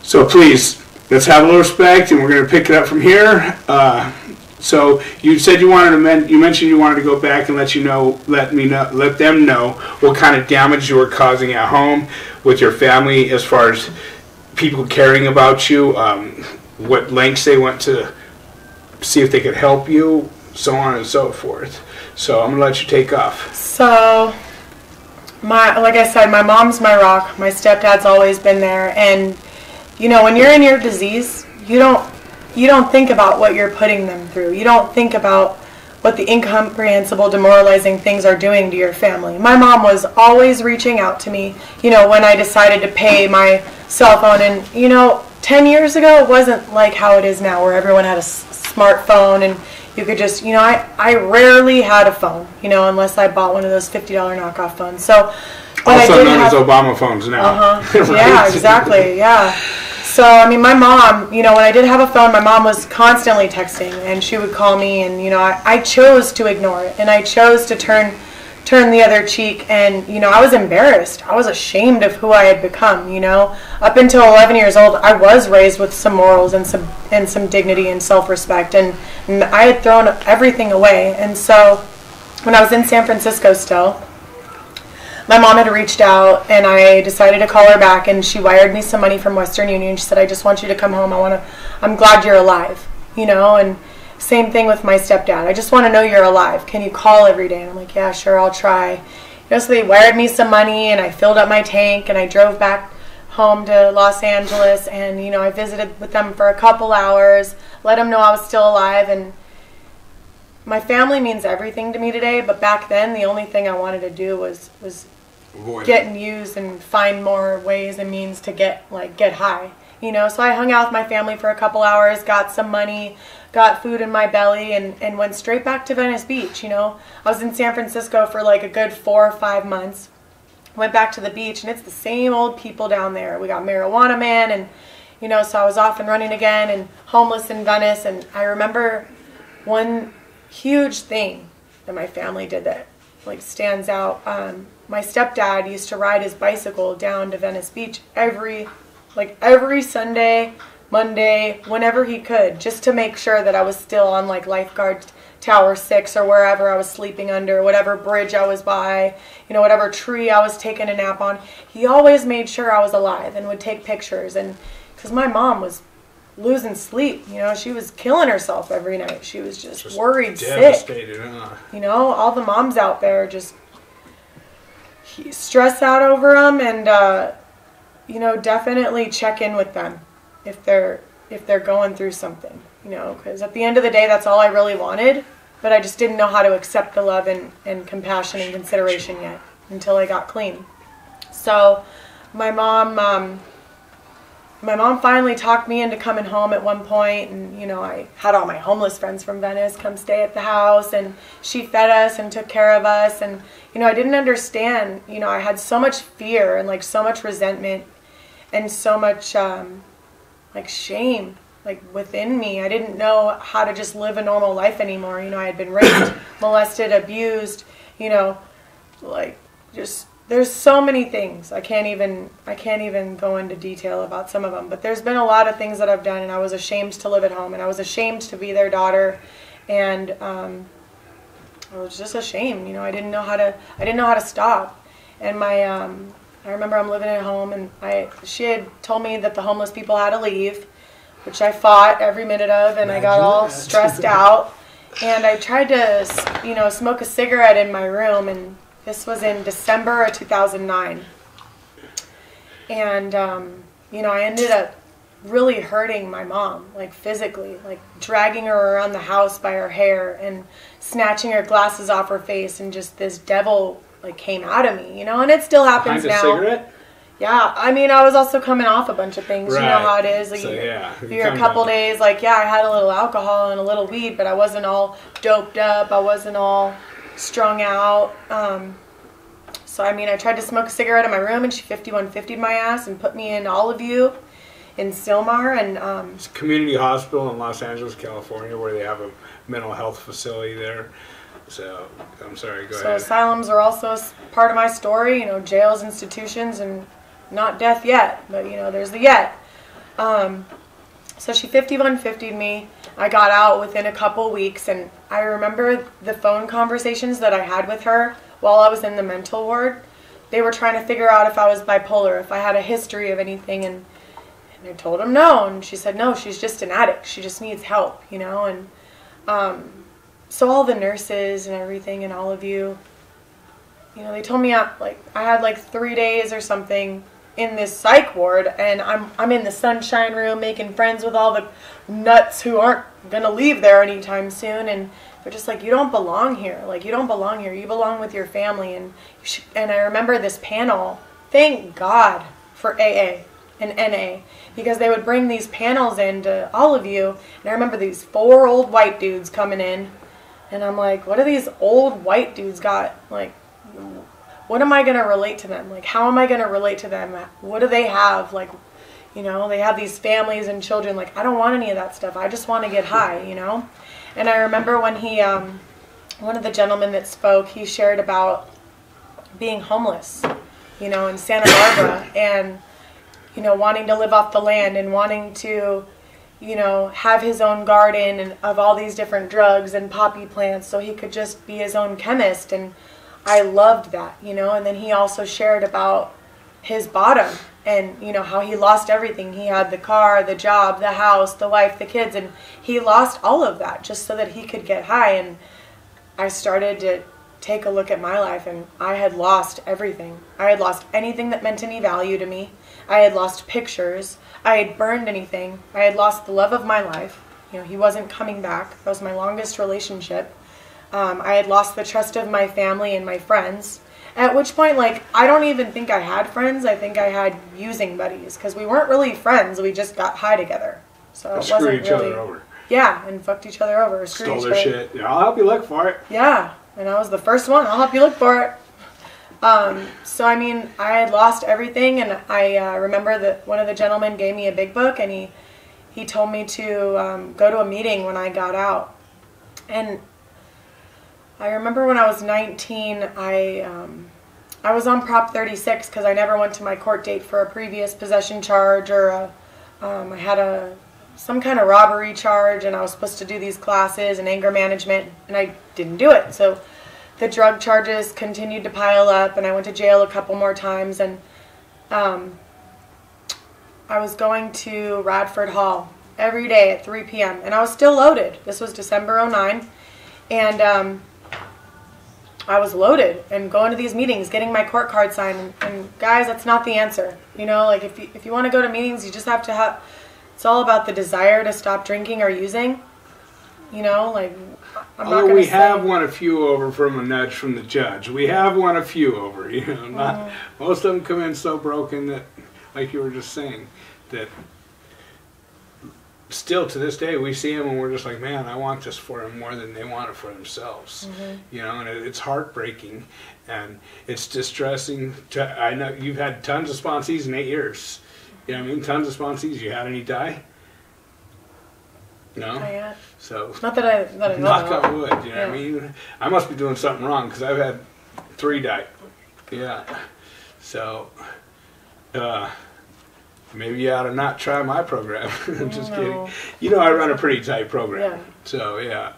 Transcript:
So please, let's have a little respect, and we're going to pick it up from here. So you said you wanted you mentioned you wanted to go back and let them know what kind of damage you were causing at home with your family, as far as people caring about you, what lengths they went to see if they could help you, so on and so forth. So I'm gonna let you take off. So, like I said, my mom's my rock. My stepdad's always been there, and you know, when you're in your disease, you don't think about what you're putting them through. You don't think about what the incomprehensible, demoralizing things are doing to your family. My mom was always reaching out to me, you know, when I decided to pay my cell phone. And, you know, 10 years ago, it wasn't like how it is now, where everyone had a smartphone and you could just, you know, I rarely had a phone, you know, unless I bought one of those $50 knockoff phones. So when also known as Obama phones now. Right? Yeah, exactly, yeah. So, I mean, my mom, you know, when I did have a phone, my mom was constantly texting, and she would call me, and, you know, I chose to ignore it, and I chose to turn the other cheek, and, you know, I was embarrassed. I was ashamed of who I had become, you know. Up until 11 years old, I was raised with some morals and some dignity and self-respect, and I had thrown everything away. And so when I was in San Francisco still, my mom had reached out, and I decided to call her back, and she wired me some money from Western Union. She said, I just want you to come home. I'm glad you're alive, you know. And same thing with my stepdad. I just want to know you're alive. Can you call every day? And I'm like, yeah, sure, I'll try. You know, so they wired me some money, and I filled up my tank, and I drove back home to Los Angeles, and, you know, I visited with them for a couple hours, let them know I was still alive. And my family means everything to me today, but back then the only thing I wanted to do was get and use and find more ways and means to get high, you know. So I hung out with my family for a couple hours, got some money, got food in my belly, and went straight back to Venice Beach, you know. I was in San Francisco for like a good 4 or 5 months. Went back to the beach, and it's the same old people down there. We got Marijuana Man, and, you know, so I was off and running again, and homeless in Venice. And I remember one huge thing that my family did that like stands out. My stepdad used to ride his bicycle down to Venice Beach every Sunday, Monday, whenever he could, just to make sure that I was still on like Lifeguard Tower 6 or wherever I was sleeping under, whatever bridge I was by, you know, whatever tree I was taking a nap on. He always made sure I was alive and would take pictures. And because my mom was losing sleep, you know, she was killing herself every night. She was just worried, sick. Huh? You know, all the moms out there just stress out over them, and you know, definitely check in with them if they're going through something, you know, because at the end of the day, that's all I really wanted, but I just didn't know how to accept the love and compassion and consideration yet until I got clean. So my mom finally talked me into coming home at one point, and, you know, I had all my homeless friends from Venice come stay at the house, and she fed us and took care of us. And, you know, I didn't understand, you know, I had so much fear and like so much resentment and so much like shame like within me. I didn't know how to just live a normal life anymore. You know, I had been raped, molested, abused, you know, like just there's so many things. I can't even go into detail about some of them, but there's been a lot of things that I've done, and I was ashamed to live at home, and I was ashamed to be their daughter, and I was just ashamed. You know, I didn't know how to stop. And I remember I'm living at home, and she had told me that the homeless people had to leave, which I fought every minute of, and I got all stressed out. And I tried to, you know, smoke a cigarette in my room, and this was in December of 2009. And, you know, I ended up really hurting my mom, like physically, like dragging her around the house by her hair and snatching her glasses off her face, and just this devil like came out of me, you know, and it still happens now. Behind a cigarette? Yeah, I mean, I was also coming off a bunch of things. Right. You know how it is. Like, so, yeah. You're a couple days, like, yeah, I had a little alcohol and a little weed, but I wasn't all doped up. I wasn't all strung out. So, I mean, I tried to smoke a cigarette in my room, and she 5150'd my ass and put me in Olive View in Silmar. And it's a community hospital in Los Angeles, California, where they have a mental health facility there. So, I'm sorry, go ahead. So asylums are also part of my story, you know, jails, institutions, and not death yet, but, you know, there's the yet. So she 5150'd me. I got out within a couple weeks, and I remember the phone conversations that I had with her while I was in the mental ward. They were trying to figure out if I was bipolar, if I had a history of anything, and I told them no, and she said no, she's just an addict. She just needs help, you know. And so all the nurses and everything and all of you, you know, they told me I had like 3 days or something in this psych ward, and I'm in the sunshine room making friends with all the nuts who aren't gonna leave there anytime soon, and they're just like, you don't belong here. Like, you don't belong here. You belong with your family. And and I remember this panel. Thank God for AA and NA, because they would bring these panels in to all of you. And I remember these 4 old white dudes coming in, and I'm like, what do these old white dudes got? Like, what am I going to relate to them? Like, how am I going to relate to them? What do they have? Like, you know, they have these families and children. Like, I don't want any of that stuff. I just want to get high, you know? And I remember when he, one of the gentlemen that spoke, he shared about being homeless, you know, in Santa Barbara, and, you know, wanting to live off the land and wanting to, you know, have his own garden and of all these different drugs and poppy plants so he could just be his own chemist. And I loved that, you know. And then he also shared about his bottom and, you know, how he lost everything. He had the car, the job, the house, the wife, the kids, and he lost all of that just so that he could get high. And I started to take a look at my life, and I had lost everything. I had lost anything that meant any value to me. I had lost pictures. I had burned anything. I had lost the love of my life. You know, he wasn't coming back. That was my longest relationship. I had lost the trust of my family and my friends. At which point, like, I don't even think I had friends. I think I had using buddies, because we weren't really friends. We just got high together. So it wasn't screwed each really, other over. Yeah, and fucked each other over. Stole their shit. Yeah, I'll help you look for it. Yeah, and I was the first one. I'll help you look for it. So, I mean, I had lost everything, and I remember that one of the gentlemen gave me a big book, and he told me to go to a meeting when I got out. And I remember when I was 19, I was on Prop 36 because I never went to my court date for a previous possession charge, or I had some kind of robbery charge, and I was supposed to do these classes and anger management, and I didn't do it. So the drug charges continued to pile up, and I went to jail a couple more times, and I was going to Radford Hall every day at 3 p.m., and I was still loaded. This was December '09, and I was loaded and going to these meetings, getting my court card signed, and guys, that's not the answer. You know, like, if you want to go to meetings, you just have to have, it's all about the desire to stop drinking or using. You know, like, I'm not going to we have won a few over from a nudge from the judge. We have won a few over, you know. Not most of them come in so broken that, like you were just saying, that still to this day we see them and we're just like, man, I want this for them more than they want it for themselves. You know, and it's heartbreaking and it's distressing. I know you've had tons of sponsees in 8 years. You know what I mean? Tons of sponsees. You had any die? No? Not yet. So, not that I know. Knock on wood, you know what I mean? I must be doing something wrong because I've had 3 die. Yeah. So, maybe you ought to not try my program. I'm just kidding. You know, I run a pretty tight program. Yeah. So, yeah.